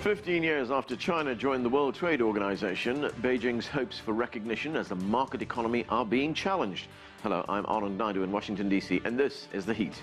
15 years after China joined the World Trade Organization, Beijing's hopes for recognition as a market economy are being challenged. Hello, I'm Arnold Naidu in Washington, D.C., and this is The Heat.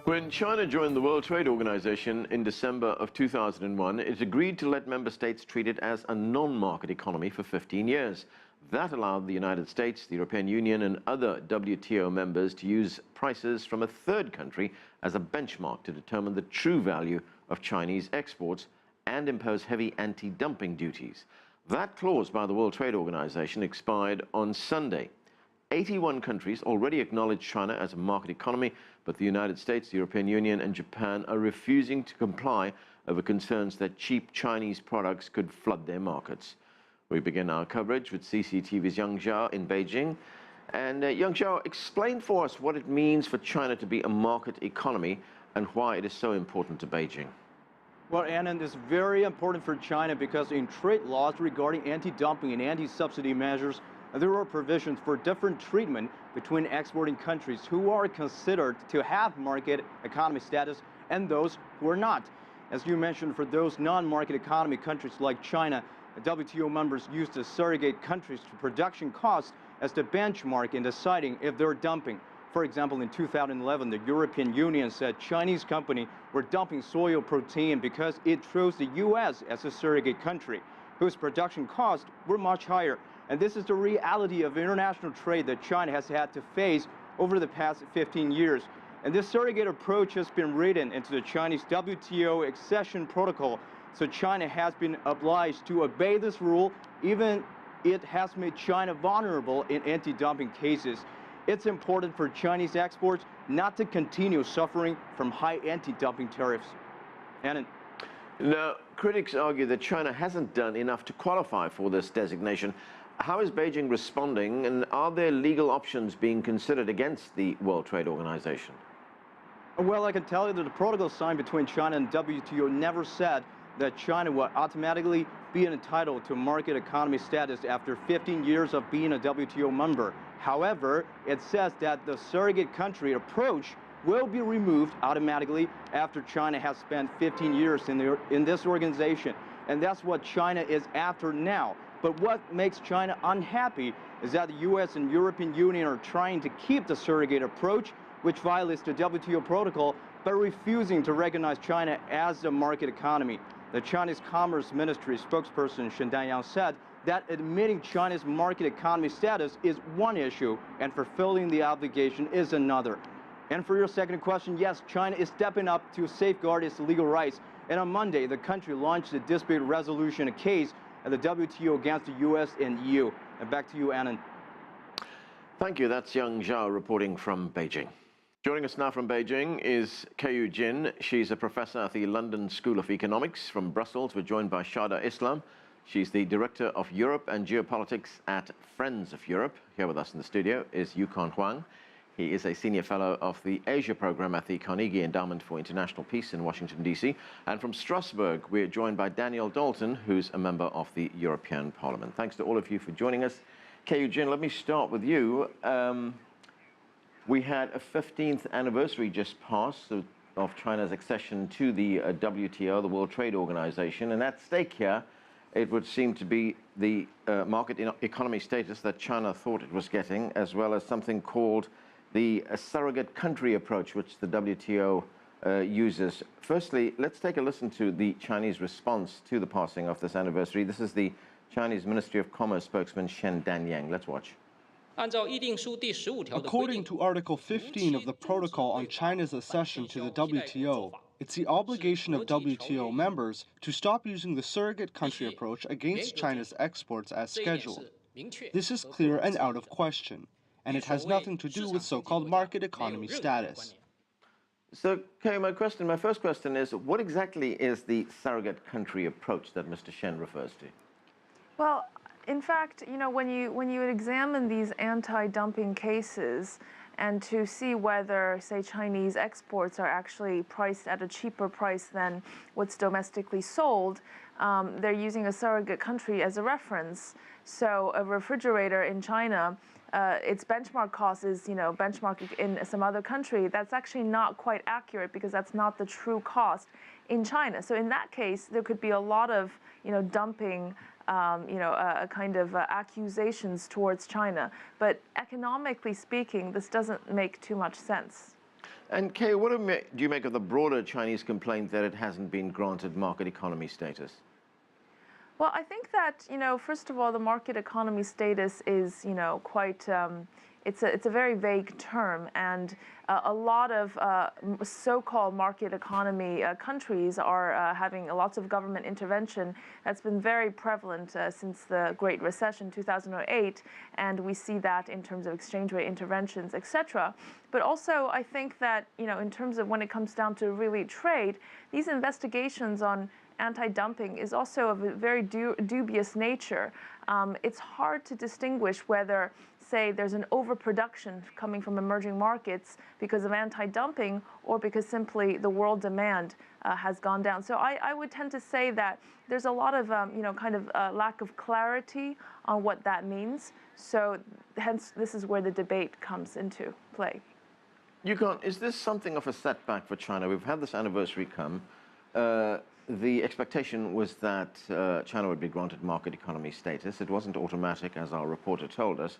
When China joined the World Trade Organization in December of 2001, it agreed to let member states treat it as a non-market economy for 15 years. That allowed the United States, the European Union, and other WTO members to use prices from a third country as a benchmark to determine the true value of Chinese exports and impose heavy anti-dumping duties. That clause by the World Trade Organization expired on Sunday. 81 countries already acknowledge China as a market economy, but the United States, the European Union, and Japan are refusing to comply over concerns that cheap Chinese products could flood their markets. We begin our coverage with CCTV's Zhao in Beijing. And Zhao, explain for us what it means for China to be a market economy and why it is so important to Beijing. Well, Anand, it's very important for China because in trade laws regarding anti-dumping and anti-subsidy measures, there are provisions for different treatment between exporting countries who are considered to have market economy status and those who are not. As you mentioned, for those non-market economy countries like China, WTO members use the surrogate countries' production costs as the benchmark in deciding if they're dumping. For example, in 2011, the European Union said Chinese companies were dumping soy protein because it chose the U.S. as a surrogate country, whose production costs were much higher. And this is the reality of international trade that China has had to face over the past 15 years. And this surrogate approach has been written into the Chinese WTO accession protocol. So China has been obliged to obey this rule, even it has made China vulnerable in anti-dumping cases. It's important for Chinese exports not to continue suffering from high anti-dumping tariffs. And now, critics argue that China hasn't done enough to qualify for this designation. How is Beijing responding, and are there legal options being considered against the World Trade Organization? Well, I can tell you that the protocol signed between China and WTO never said that China will automatically be entitled to market economy status after 15 years of being a WTO member. However, it says that the surrogate country approach will be removed automatically after China has spent 15 years in this organization. And that's what China is after now. But what makes China unhappy is that the U.S. and European Union are trying to keep the surrogate approach, which violates the WTO protocol, but refusing to recognize China as a market economy. The Chinese Commerce Ministry spokesperson Shada said that admitting China's market economy status is one issue and fulfilling the obligation is another. And for your second question, yes, China is stepping up to safeguard its legal rights. And on Monday, the country launched a dispute resolution case at the WTO against the U.S. and EU. And back to you, Anand. Thank you. That's Zhao reporting from Beijing. Joining us now from Beijing is Keyu Jin. She's a professor at the London School of Economics. From Brussels, we're joined by Shada Islam. She's the director of Europe and Geopolitics at Friends of Europe. Here with us in the studio is Yukon Huang. He is a senior fellow of the Asia program at the Carnegie Endowment for International Peace in Washington, D.C. And from Strasbourg, we're joined by Daniel Dalton, who's a member of the European Parliament. Thanks to all of you for joining us. Keyu Jin, let me start with you. We had a 15th anniversary just passed of China's accession to the WTO, the World Trade Organization. And at stake here, it would seem to be the market economy status that China thought it was getting, as well as something called the surrogate country approach, which the WTO uses. Firstly, let's take a listen to the Chinese response to the passing of this anniversary. This is the Chinese Ministry of Commerce spokesman Shen Danyang. Let's watch. According to Article 15 of the Protocol on China's accession to the WTO, it's the obligation of WTO members to stop using the surrogate country approach against China's exports as scheduled. This is clear and out of question, and it has nothing to do with so-called market economy status. So, Keyu, my first question is, what exactly is the surrogate country approach that Mr. Shen refers to? Well, in fact, you know, when you examine these anti-dumping cases and to see whether, say, Chinese exports are actually priced at a cheaper price than what's domestically sold. They're using a surrogate country as a reference. So a refrigerator in China, its benchmark cost is, benchmark in some other country. That's actually not quite accurate because that's not the true cost in China. So in that case, there could be a lot of, dumping, accusations towards China. But economically speaking, this doesn't make too much sense. And Kay, what do you make of the broader Chinese complaint that it hasn't been granted market economy status? Well, I think that, first of all, the market economy status is, quite, it's a very vague term, and a lot of so-called market economy countries are having lots of government intervention. That's been very prevalent since the Great Recession, 2008, and we see that in terms of exchange rate interventions, etc. But also, I think that, in terms of when it comes down to really trade, these investigations on anti-dumping is also of a very dubious nature. It's hard to distinguish whether, say, there's an overproduction coming from emerging markets because of anti-dumping or because simply the world demand has gone down. So I would tend to say that there's a lot of, lack of clarity on what that means. So hence, this is where the debate comes into play. Yukon, is this something of a setback for China? We've had this anniversary come. The expectation was that China would be granted market economy status. It wasn't automatic, as our reporter told us.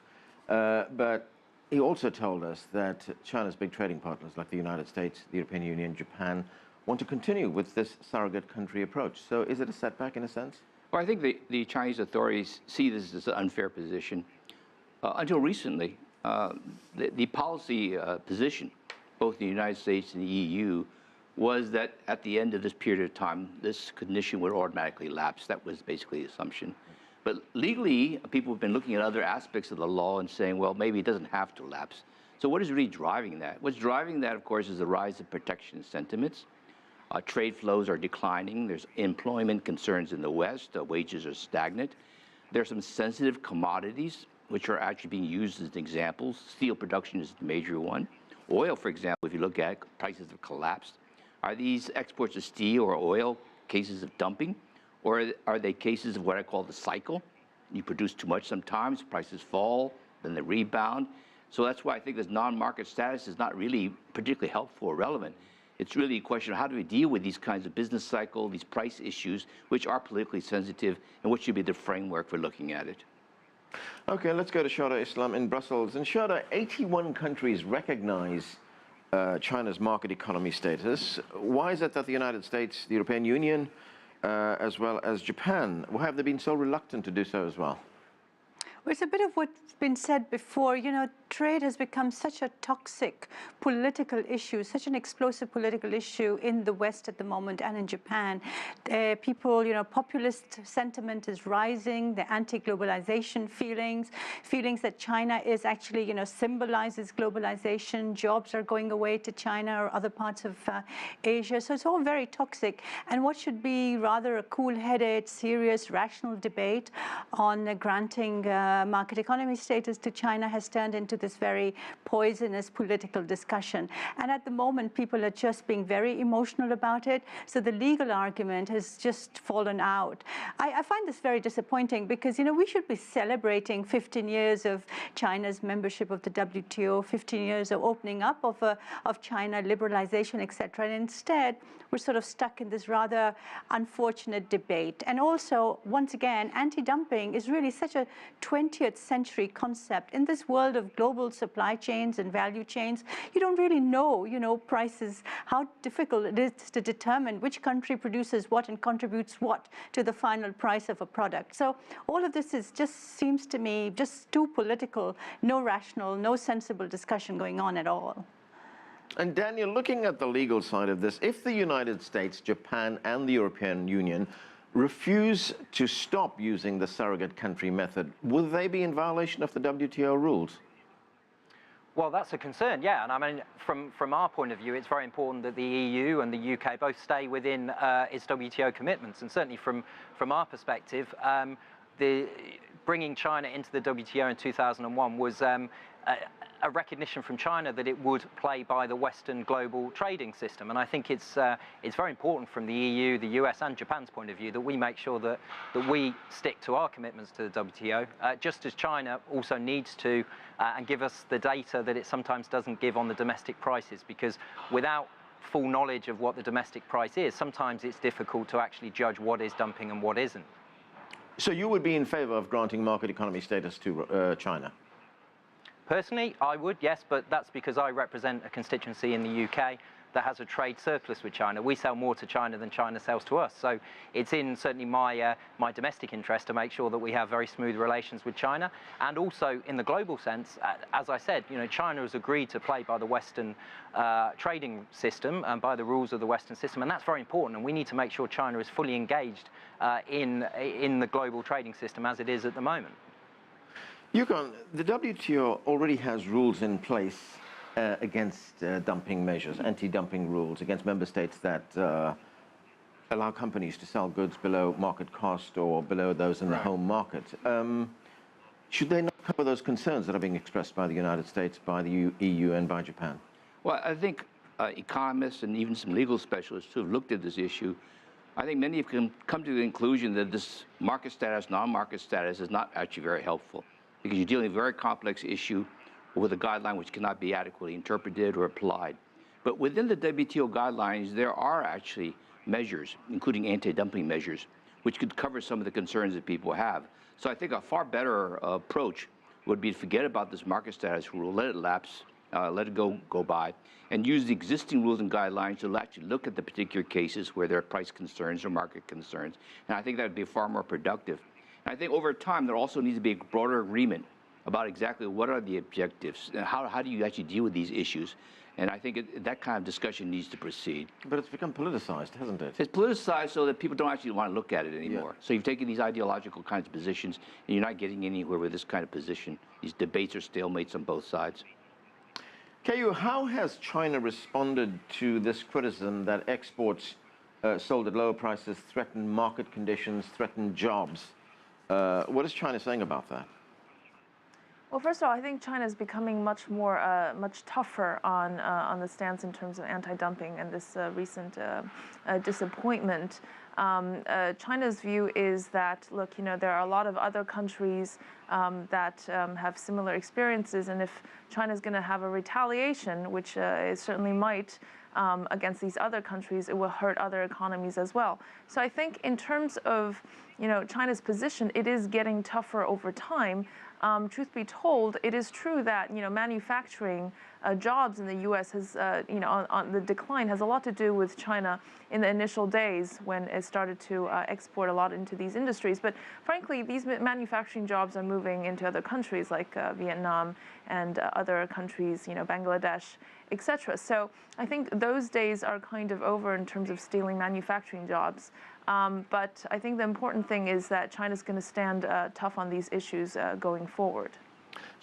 But he also told us that China's big trading partners, like the United States, the European Union, Japan, want to continue with this surrogate country approach. So is it a setback in a sense? Well, I think the Chinese authorities see this as an unfair position. Until recently, the policy position, both in the United States and the EU, was that at the end of this period of time, this condition would automatically lapse. That was basically the assumption. But legally, people have been looking at other aspects of the law and saying, well, maybe it doesn't have to lapse. So what is really driving that? What's driving that, of course, is the rise of protectionist sentiments. Trade flows are declining. There's employment concerns in the West. Wages are stagnant. There are some sensitive commodities which are actually being used as examples. Steel production is the major one. Oil, for example, if you look at prices have collapsed. Are these exports of steel or oil cases of dumping, or are they cases of what I call the cycle? You produce too much sometimes, prices fall, then they rebound. So that's why I think this non-market status is not really particularly helpful or relevant. It's really a question of how do we deal with these kinds of business cycle, these price issues, which are politically sensitive, and what should be the framework for looking at it. Okay, let's go to Shada Islam in Brussels. And Shada, 81 countries recognize China's market economy status. Why is it that the United States, the European Union, as well as Japan, why have they been so reluctant to do so as well? Well, it's a bit of what's been said before. Trade has become such a toxic political issue, such an explosive political issue in the West at the moment and in Japan. Populist sentiment is rising, the anti-globalization feelings that China is actually, symbolizes globalization. Jobs are going away to China or other parts of Asia. So it's all very toxic. And what should be rather a cool-headed, serious, rational debate on granting market economy status to China has turned into this very poisonous political discussion. And at the moment, people are just being very emotional about it. So the legal argument has just fallen out. I find this very disappointing because, we should be celebrating 15 years of China's membership of the WTO, 15 years of opening up of China, liberalization, etc. And instead, we're sort of stuck in this rather unfortunate debate. And also, once again, anti-dumping is really such a 20th century concept. In this world of global supply chains and value chains, you don't really know, prices, how difficult it is to determine which country produces what and contributes what to the final price of a product. So all of this seems to me just too political, no rational, no sensible discussion going on at all. And Daniel, looking at the legal side of this, if the United States, Japan, and the European Union refuse to stop using the surrogate country method, will they be in violation of the WTO rules? Well, that's a concern, yeah. And I mean, from our point of view, it's very important that the EU and the UK both stay within its WTO commitments. And certainly from our perspective, bringing China into the WTO in 2001 was a recognition from China that it would play by the Western global trading system. And I think it's very important from the EU, the US and Japan's point of view that we make sure that we stick to our commitments to the WTO, just as China also needs to and give us the data that it sometimes doesn't give on the domestic prices, because without full knowledge of what the domestic price is, sometimes it's difficult to actually judge what is dumping and what isn't. So you would be in favor of granting market economy status to China? Personally, I would, yes, but that's because I represent a constituency in the UK that has a trade surplus with China. We sell more to China than China sells to us. So it's in certainly my domestic interest to make sure that we have very smooth relations with China. And also in the global sense, as I said, China has agreed to play by the Western trading system and by the rules of the Western system. And that's very important. And we need to make sure China is fully engaged in the global trading system as it is at the moment. Yukon, the WTO already has rules in place against dumping measures, anti-dumping rules against member states that allow companies to sell goods below market cost or below those in the home market. Should they not cover those concerns that are being expressed by the United States, by the EU and by Japan? Well, I think economists and even some legal specialists who have looked at this issue, I think many have come to the conclusion that this market status, non-market status is not actually very helpful, because you're dealing with a very complex issue with a guideline which cannot be adequately interpreted or applied. But within the WTO guidelines, there are actually measures, including anti-dumping measures, which could cover some of the concerns that people have. So I think a far better approach would be to forget about this market status rule, let it lapse, let it go by, and use the existing rules and guidelines to actually look at the particular cases where there are price concerns or market concerns. And I think that would be far more productive. I think over time, there also needs to be a broader agreement about exactly what are the objectives and how do you actually deal with these issues. And I think that kind of discussion needs to proceed. But it's become politicized, hasn't it? It's politicized so that people don't actually want to look at it anymore. Yeah. So you've taken these ideological kinds of positions, and you're not getting anywhere with this kind of position. These debates are stalemates on both sides. Keyu, how has China responded to this criticism that exports sold at lower prices threaten market conditions, threaten jobs? What is China saying about that? Well, first of all, I think China is becoming much tougher on the stance in terms of anti-dumping and this recent disappointment. China's view is that, look, there are a lot of other countries that have similar experiences, and if China's going to have a retaliation, which it certainly might, against these other countries, it will hurt other economies as well. So I think in terms of China's position, it is getting tougher over time. Truth be told, it is true that manufacturing jobs in the U.S. has on the decline has a lot to do with China in the initial days when it started to export a lot into these industries. But frankly, these manufacturing jobs are moving into other countries like Vietnam and other countries, Bangladesh, etc. So I think those days are kind of over in terms of stealing manufacturing jobs. But I think the important thing is that China's going to stand tough on these issues going forward.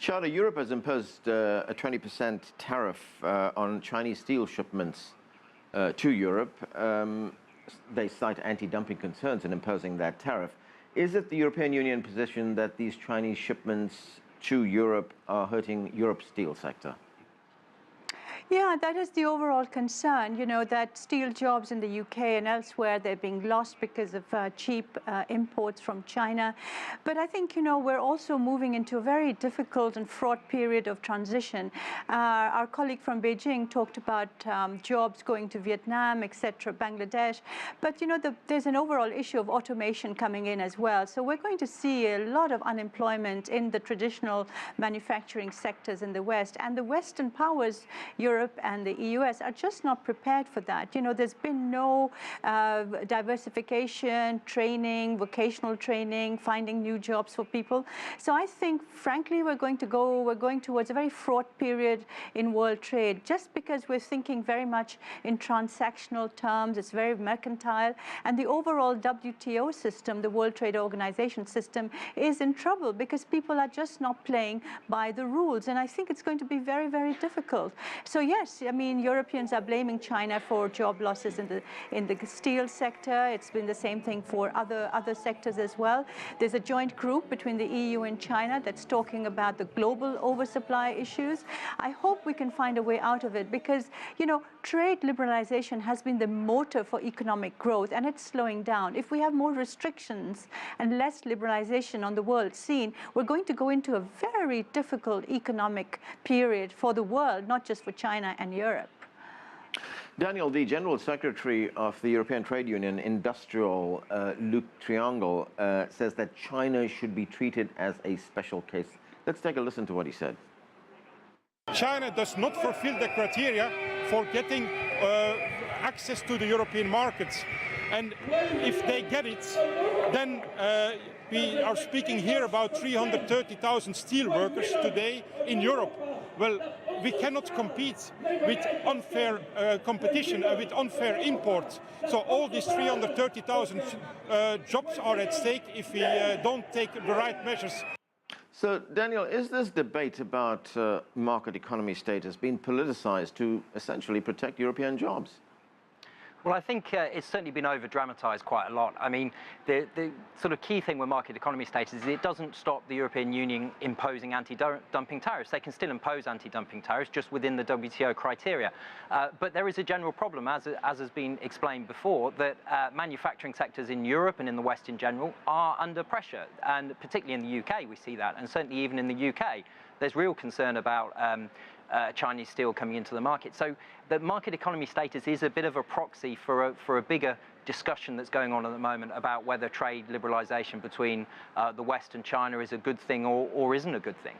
Shada, Europe has imposed a 20% tariff on Chinese steel shipments to Europe. They cite anti-dumping concerns in imposing that tariff. Is it the European Union position that these Chinese shipments to Europe are hurting Europe's steel sector? Yeah, that is the overall concern, that steel jobs in the UK and elsewhere, they're being lost because of cheap imports from China. But I think, we're also moving into a very difficult and fraught period of transition. Our colleague from Beijing talked about jobs going to Vietnam, etc., Bangladesh. But, there's an overall issue of automation coming in as well. So we're going to see a lot of unemployment in the traditional manufacturing sectors in the West. And the Western powers, Europe and the US, are just not prepared for that. There's been no diversification, training, vocational training, finding new jobs for people. So I think, frankly, we're going towards a very fraught period in world trade, just because we're thinking very much in transactional terms. It's very mercantile. And the overall WTO system, the World Trade Organization system, is in trouble because people are just not playing by the rules. And I think it's going to be very, very difficult. So yes, I mean, Europeans are blaming China for job losses in the steel sector. It's been the same thing for other sectors as well. There's a joint group between the EU and China that's talking about the global oversupply issues. I hope we can find a way out of it because, you know, trade liberalization has been the motor for economic growth, and it's slowing down. If we have more restrictions and less liberalization on the world scene, we're going to go into a very difficult economic period for the world, not just for China and Europe. Daniel, the General Secretary of the European Trade Union Industrial, Luc Triangle, says that China should be treated as a special case. Let's take a listen to what he said. China does not fulfill the criteria for getting access to the European markets. And if they get it, then we are speaking here about 330,000 steel workers today in Europe. Well, we cannot compete with unfair competition and with unfair imports. So all these 330,000 jobs are at stake if we don't take the right measures. So, Daniel, is this debate about market economy status being politicized to essentially protect European jobs? Well, I think it's certainly been over-dramatised quite a lot. I mean, the sort of key thing with market economy status is it doesn't stop the European Union imposing anti-dumping tariffs. They can still impose anti-dumping tariffs just within the WTO criteria. But there is a general problem, as has been explained before, that manufacturing sectors in Europe and in the West in general are under pressure. And particularly in the UK, we see that. And certainly even in the UK, there's real concern about Chinese steel coming into the market. So the market economy status is a bit of a proxy for a bigger discussion that's going on at the moment about whether trade liberalisation between the West and China is a good thing or isn't a good thing.